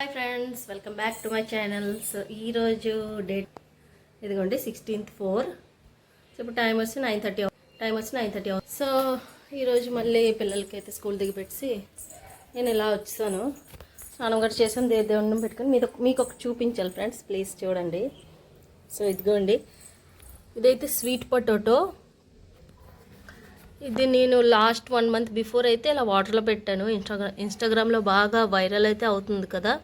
Hi friends, welcome back to my channel. So ఈరోజు date ఇదిగోండి 16th 4. So ఇప్పుడు time వచ్చి 9:30 అవుతుంది. సో ఈరోజు మళ్ళీ పిల్లలకి అయితే స్కూల్ దిగిపెట్టి నేను ఇలా వచ్చాను. స్నానం గట్రా చేసాను, దేవుణ్ణి పెట్టుకొని మీకు ఒక చూపించాలి ఫ్రెండ్స్, ప్లీజ్ చూడండి. సో ఇదిగోండి, ఇదైతే స్వీట్ పొటాటో. ఇది నేను లాస్ట్ 1 month బిఫోర్ అయితే ఇలా వాటర్లో పెట్టాను. ఇన్స్టాగ్రామ్లో బాగా వైరల్ అయితే అవుతుంది కదా.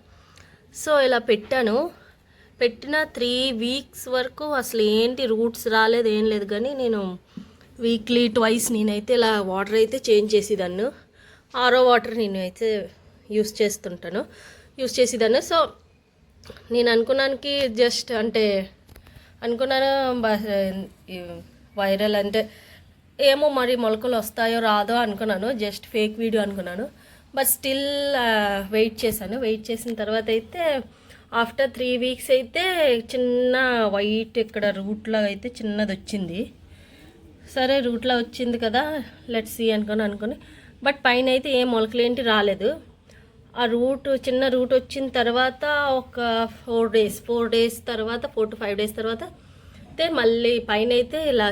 సో ఇలా పెట్టిన 3 weeks వరకు అసలు ఏంటి రూట్స్ రాలేదు, ఏం లేదు. కానీ నేను వీక్లీ ట్వైస్ నేనైతే ఇలా వాటర్ అయితే చేంజ్ చేసేదాన్ని. ఆరో వాటర్ నేను అయితే యూస్ చేసేదాన్ని. సో నేను అనుకున్నానికి జస్ట్ అంటే అనుకున్నాను వైరల్ అంటే ఏమో మరి మొలకలు వస్తాయో రాదో అనుకున్నాను, జస్ట్ ఫేక్ వీడియో అనుకున్నాను. బట్ స్టిల్ వెయిట్ చేసిన తర్వాత అయితే ఆఫ్టర్ 3 weeks అయితే చిన్న వైట్ ఇక్కడ రూట్లో అయితే చిన్నది వచ్చింది. సరే రూట్లో వచ్చింది కదా, లెట్స్ సీ అనుకుని బట్ పైన అయితే ఏ మొలకలు ఏంటి రాలేదు. ఆ చిన్న రూట్ వచ్చిన తర్వాత ఒక 4 days తర్వాత 4 to 5 days తర్వాత అయితే మళ్ళీ పైన అయితే ఇలా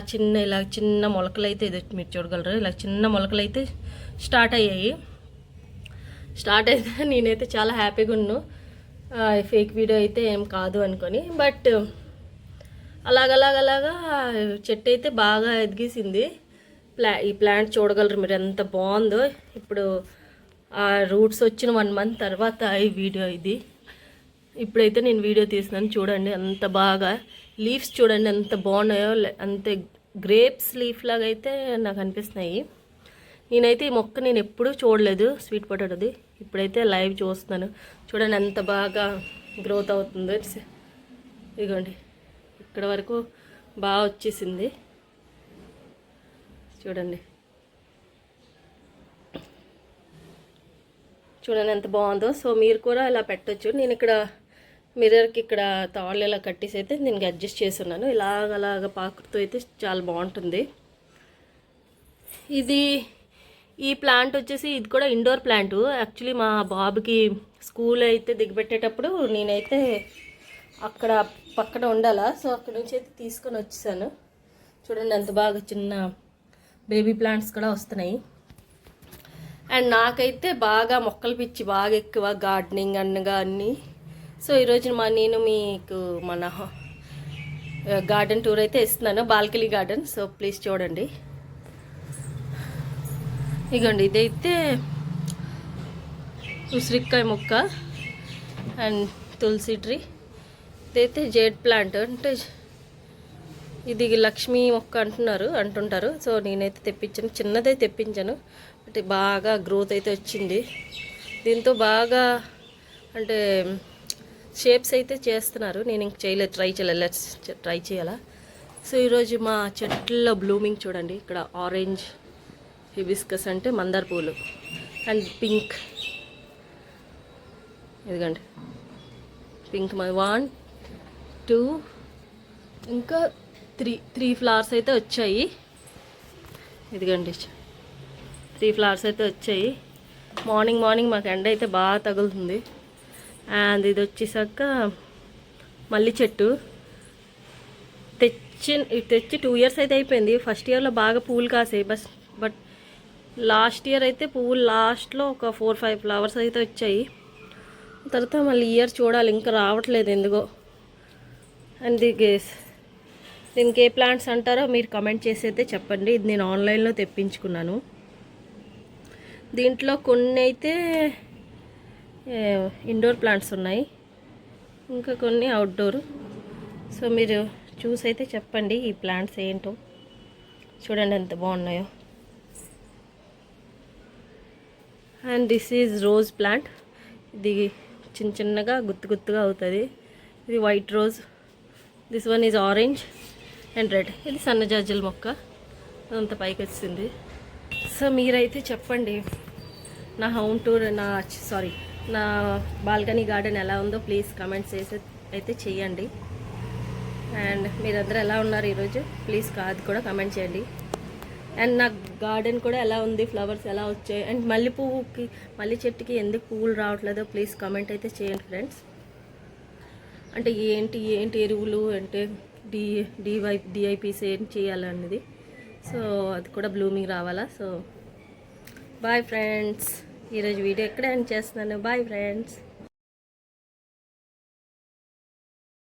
చిన్న మొలకలు అయితే ఇది మీరు చూడగలరు. ఇలా చిన్న మొలకలు అయితే స్టార్ట్ అయితే నేనైతే చాలా హ్యాపీగా ఉన్నాను, ఫేక్ వీడియో అయితే ఏం కాదు అనుకొని. బట్ అలాగలాగా చెట్టు అయితే బాగా ఎదిగేసింది. ఈ ప్లాంట్ చూడగలరు మీరు ఎంత బాగుందో. ఇప్పుడు ఆ రూట్స్ వచ్చిన 1 month తర్వాత ఈ వీడియో ఇది. ఇప్పుడైతే నేను వీడియో తీస్తున్నాను, చూడండి ఎంత బాగా లీవ్స్ చూడండి ఎంత బాగున్నాయో. అంతే గ్రేప్స్ లీఫ్ లాగా అయితే నాకు అనిపిస్తున్నాయి. నేనైతే ఈ మొక్క నేను ఎప్పుడూ చూడలేదు, స్వీట్ పొటాటోది. ఇప్పుడైతే లైవ్ చూస్తున్నాను. చూడండి ఎంత బాగా గ్రోత్ అవుతుందో. ఇదిగోండి ఇక్కడ వరకు బాగా వచ్చేసింది చూడండి ఎంత బాగుందో. సో మీరు కూడా ఇలా పెట్టొచ్చు. నేను ఇక్కడ మిర్రర్కి ఇక్కడ తాళ్ళు ఇలా కట్టేసి అయితే దీనికి అడ్జస్ట్ చేస్తున్నాను. అలాగ పాకుతో అయితే చాలా బాగుంటుంది. ఈ ప్లాంట్ వచ్చేసి ఇది కూడా ఇండోర్ ప్లాంట్. యాక్చువల్లీ మా బాబుకి స్కూల్ అయితే దిగబెట్టేటప్పుడు నేనైతే అక్కడ పక్కన ఉండాలా. సో అక్కడ నుంచి అయితే తీసుకొని వచ్చేసాను. చూడండి ఎంత బాగా చిన్న బేబీ ప్లాంట్స్ కూడా వస్తున్నాయి. అండ్ నాకైతే బాగా మొక్కలు పిచ్చి బాగా ఎక్కువ, గార్డెనింగ్ అన్నీ. సో ఈరోజు నేను మీకు మన గార్డెన్ టూర్ అయితే ఇస్తున్నాను, బాల్కనీ గార్డెన్. సో ప్లీజ్ చూడండి. ఇగోండి ఇదైతే ఉసిరికాయ మొక్క అండ్ తులసి ట్రీ. ఇదైతే జేడ్ ప్లాంట్, అంటే ఇది లక్ష్మీ మొక్క అంటుంటారు. సో నేనైతే చిన్నదైతే తెప్పించాను. అంటే బాగా గ్రోత్ అయితే వచ్చింది. దీంతో బాగా అంటే షేప్స్ అయితే చేస్తున్నారు. నేను ఇంక ట్రై చేయాలా. సో ఈరోజు మా చెట్లలో బ్లూమింగ్ చూడండి. ఇక్కడ ఆరెంజ్ హిబిస్కస్ అంటే మందార పూలు అండ్ పింక్. ఇదిగండి పింక్ 1 2 ఇంకా 3 ఫ్లవర్స్ అయితే వచ్చాయి. ఇదిగండి 3 ఫ్లవర్స్ అయితే వచ్చాయి. మార్నింగ్ మాకు ఎండ అయితే బాగా తగులుతుంది. అండ్ ఇది వచ్చేసాక మళ్ళీ చెట్టు తెచ్చి 2 years అయితే అయిపోయింది. ఫస్ట్ ఇయర్లో బాగా పువ్వులు కాసాయి. బట్ లాస్ట్ ఇయర్ అయితే పువ్వులు లాస్ట్లో ఒక 4-5 ఫ్లవర్స్ అయితే వచ్చాయి. తర్వాత మళ్ళీ ఇయర్ చూడాలి, ఇంకా రావట్లేదు ఎందుకో. అండ్ దీనికి ఏ ప్లాంట్స్ అంటారో మీరు కమెంట్ చేసి అయితే చెప్పండి. ఇది నేను ఆన్లైన్లో తెప్పించుకున్నాను. దీంట్లో కొన్ని అయితే ఇండోర్ ప్లాంట్స్ ఉన్నాయి, ఇంకా కొన్ని అవుట్డోర్. సో మీరు చూసి అయితే చెప్పండి ఈ ప్లాంట్స్ ఏంటో. చూడండి ఎంత బాగున్నాయో. And this is rose plant. ఇది చిన్నగా గుత్తుగా అవుతుంది. ఇది white rose. This one is orange and red. ఇది సన్నజాజుల మొక్క, అంత పైకి వచ్చింది. సో మీరైతే చెప్పండి నా హోమ్ టూర్ నా బాల్కనీ గార్డెన్ ఎలా ఉందో ప్లీజ్ కమెంట్స్ చేసి అయితే చేయండి. అండ్ మీరందరూ ఎలా ఉన్నారు ఈరోజు ప్లీజ్ అది కూడా కమెంట్ చేయండి. అండ్ నా గార్డెన్ కూడా ఎలా ఉంది, ఫ్లవర్స్ ఎలా వచ్చాయి, అండ్ మల్లె చెట్టుకి ఎందుకు పువ్వులు రావట్లేదో ప్లీజ్ కామెంట్ అయితే చేయండి ఫ్రెండ్స్. అంటే ఏంటి ఎరువులు అంటే డిఐపిస్ ఏం చేయాలన్నది. సో అది కూడా బ్లూమింగ్ రావాలా. సో బాయ్ ఫ్రెండ్స్, ఈరోజు వీడియో ఎక్కడ ఎండ్ చేస్తున్నాను. Bye friends.